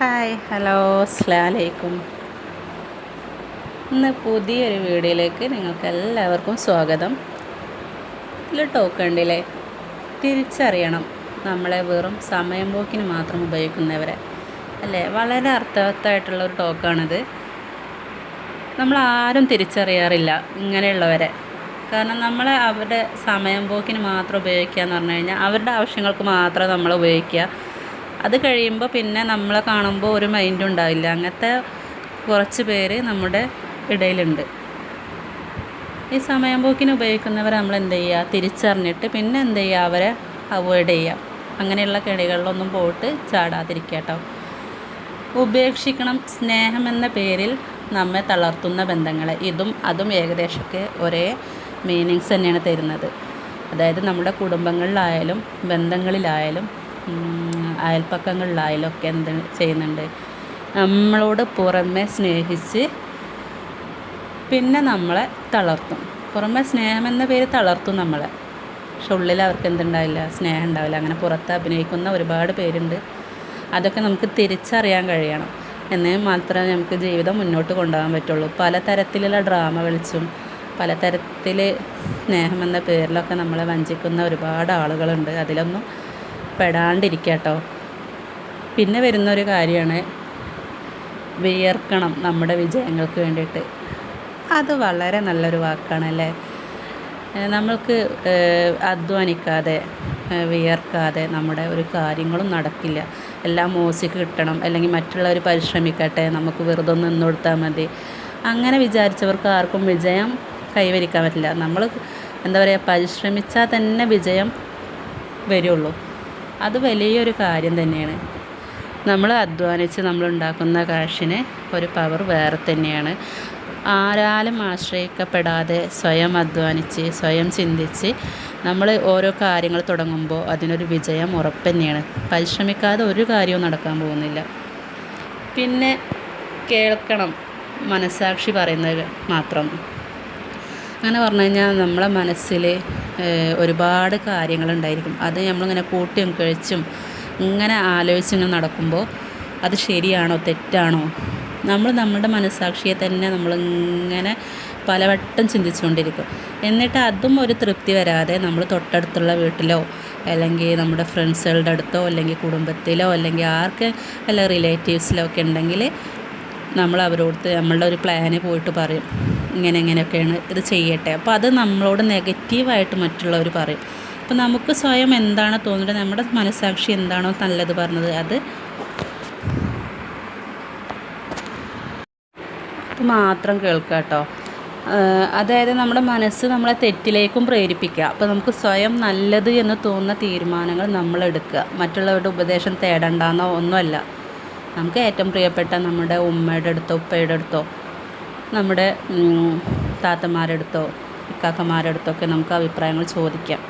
Hi hello അസ്സലാമു അലൈക്കും. ഇന്ന് പുതിയൊരു വീഡിയോയിലേക്ക് നിങ്ങൾക്ക് എല്ലാവർക്കും സ്വാഗതം. ഇതിൽ ടോക്ക് ഉണ്ടല്ലേ, തിരിച്ചറിയണം നമ്മളെ വെറും സമയം പോക്കിന് മാത്രം ഉപയോഗിക്കുന്നവരെ അല്ലേ. വളരെ അർത്ഥവത്തായിട്ടുള്ളൊരു ടോക്കാണിത്. നമ്മളാരും തിരിച്ചറിയാറില്ല ഇങ്ങനെയുള്ളവരെ. കാരണം നമ്മളെ അവരുടെ സമയം പോക്കിന് മാത്രം ഉപയോഗിക്കുക എന്ന് പറഞ്ഞു കഴിഞ്ഞാൽ അവരുടെ ആവശ്യങ്ങൾക്ക് മാത്രം നമ്മൾ ഉപയോഗിക്കുക. അത് കഴിയുമ്പോൾ പിന്നെ നമ്മളെ കാണുമ്പോൾ ഒരു മൈൻഡും ഉണ്ടാവില്ല. അങ്ങനത്തെ കുറച്ച് പേര് നമ്മുടെ ഇടയിലുണ്ട്. ഈ സമയം പോക്കിന് ഉപയോഗിക്കുന്നവരെ നമ്മൾ എന്ത് ചെയ്യുക, തിരിച്ചറിഞ്ഞിട്ട് പിന്നെ എന്ത് ചെയ്യുക, അവരെ അവോയ്ഡ് ചെയ്യുക. അങ്ങനെയുള്ള കെണികളിലൊന്നും പോയിട്ട് ചാടാതിരിക്കുക കേട്ടോ. ഉപേക്ഷിക്കണം. സ്നേഹം എന്ന പേരിൽ നമ്മെ തളർത്തുന്ന ബന്ധങ്ങളെ, അതും ഏകദേശമൊക്കെ ഒരേ മീനിങ്സ് തന്നെയാണ് തരുന്നത്. അതായത് നമ്മുടെ കുടുംബങ്ങളിലായാലും ബന്ധങ്ങളിലായാലും അയൽപ്പക്കങ്ങളിലായാലും ഒക്കെ എന്ത് ചെയ്യുന്നുണ്ട്, നമ്മളോട് പുറമെ സ്നേഹിച്ച് പിന്നെ നമ്മളെ തളർത്തും. പുറമെ സ്നേഹം എന്ന പേര് തളർത്തും നമ്മളെ, പക്ഷെ ഉള്ളിൽ അവർക്ക് എന്തുണ്ടാവില്ല, സ്നേഹം ഉണ്ടാവില്ല. അങ്ങനെ പുറത്ത് അഭിനയിക്കുന്ന ഒരുപാട് പേരുണ്ട്. അതൊക്കെ നമുക്ക് തിരിച്ചറിയാൻ കഴിയണം. എന്നാൽ മാത്രമേ നമുക്ക് ജീവിതം മുന്നോട്ട് കൊണ്ടുപോകാൻ പറ്റുള്ളൂ. പലതരത്തിലുള്ള ഡ്രാമ കളിച്ചും പലതരത്തിൽ സ്നേഹം എന്ന പേരിലൊക്കെ നമ്മളെ വഞ്ചിക്കുന്ന ഒരുപാട് ആളുകളുണ്ട്. അതിലൊന്നും പെടാണ്ടിരിക്കുക കേട്ടോ. പിന്നെ വരുന്നൊരു കാര്യമാണ് വിയർക്കണം നമ്മുടെ വിജയങ്ങൾക്ക് വേണ്ടിയിട്ട്. അത് വളരെ നല്ലൊരു വാക്കാണല്ലേ. നമ്മൾക്ക് അധ്വാനിക്കാതെ വിയർക്കാതെ നമ്മുടെ ഒരു കാര്യങ്ങളും നടക്കില്ല. എല്ലാം മോശിക്ക് കിട്ടണം, അല്ലെങ്കിൽ മറ്റുള്ളവർ പരിശ്രമിക്കട്ടെ, നമുക്ക് വെറുതെ നിന്ന് കൊടുത്താൽ മതി, അങ്ങനെ വിചാരിച്ചവർക്ക് ആർക്കും വിജയം കൈവരിക്കാൻ പറ്റില്ല. നമ്മൾ എന്താ പറയുക, പരിശ്രമിച്ചാൽ തന്നെ വിജയം വരുള്ളൂ. അത് വലിയൊരു കാര്യം തന്നെയാണ്. നമ്മൾ അധ്വാനിച്ച് നമ്മളുണ്ടാക്കുന്ന കാശിന് ഒരു പവർ വേറെ തന്നെയാണ്. ആരാലും ആശ്രയിക്കപ്പെടാതെ സ്വയം അധ്വാനിച്ച് സ്വയം ചിന്തിച്ച് നമ്മൾ ഓരോ കാര്യങ്ങൾ തുടങ്ങുമ്പോൾ അതിനൊരു വിജയം ഉറപ്പ് തന്നെയാണ്. പരിശ്രമിക്കാതെ ഒരു കാര്യവും നടക്കാൻ പോകുന്നില്ല. പിന്നെ കേൾക്കണം, മനസ്സാക്ഷി പറയുന്നത് മാത്രം. അങ്ങനെ പറഞ്ഞു കഴിഞ്ഞാൽ നമ്മളെ മനസ്സിൽ ഒരുപാട് കാര്യങ്ങളുണ്ടായിരിക്കും. അത് നമ്മളിങ്ങനെ കൂട്ടിയും കഴിച്ചും ഇങ്ങനെ ആലോചിച്ചിങ്ങനെ നടക്കുമ്പോൾ അത് ശരിയാണോ തെറ്റാണോ, നമ്മുടെ മനസ്സാക്ഷിയെ തന്നെ നമ്മളിങ്ങനെ പലവട്ടം ചിന്തിച്ചുകൊണ്ടിരിക്കും. എന്നിട്ട് അതും ഒരു തൃപ്തി വരാതെ നമ്മൾ തൊട്ടടുത്തുള്ള വീട്ടിലോ അല്ലെങ്കിൽ നമ്മുടെ ഫ്രണ്ട്സുകളുടെ അടുത്തോ അല്ലെങ്കിൽ കുടുംബത്തിലോ അല്ലെങ്കിൽ ആർക്ക് അല്ല റിലേറ്റീവ്സിലോ ഒക്കെ ഉണ്ടെങ്കിൽ നമ്മൾ അവരോട് നമ്മളുടെ ഒരു പ്ലാന് പോയിട്ട് പറയും, ഇങ്ങനെയൊക്കെയാണ് ഇത് ചെയ്യട്ടെ. അപ്പോൾ അത് നമ്മളോട് നെഗറ്റീവായിട്ട് മറ്റുള്ളവർ പറയും. അപ്പോൾ നമുക്ക് സ്വയം എന്താണ് തോന്നുന്നത്, നമ്മുടെ മനസ്സാക്ഷി എന്താണോ നല്ലത് പറഞ്ഞത് അത് മാത്രം കേൾക്കുക കേട്ടോ. അതായത് നമ്മുടെ മനസ്സ് നമ്മളെ തെറ്റിലേക്കും പ്രേരിപ്പിക്കുക. അപ്പോൾ നമുക്ക് സ്വയം നല്ലത് എന്ന് തോന്നുന്ന തീരുമാനങ്ങൾ നമ്മളെടുക്കുക. മറ്റുള്ളവരുടെ ഉപദേശം തേടണ്ടെന്നോ ഒന്നുമല്ല. നമുക്ക് ഏറ്റവും പ്രിയപ്പെട്ട നമ്മുടെ ഉമ്മയുടെ അടുത്തോ ഉപ്പയുടെ അടുത്തോ നമ്മുടെ താത്തമാരുടെ അടുത്തോ ഇക്കാക്കമാരുടെ അടുത്തൊക്കെ നമുക്ക് അഭിപ്രായങ്ങൾ ചോദിക്കാം.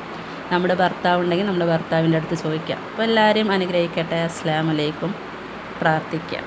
നമ്മുടെ ഭർത്താവ് ഉണ്ടെങ്കിൽ നമ്മുടെ ഭർത്താവിൻ്റെ അടുത്ത് ചോദിക്കാം. അപ്പോൾ എല്ലാവരെയും അനുഗ്രഹിക്കട്ടെ. അസ്സലാമു അലൈക്കും. പ്രാർത്ഥിക്കാം.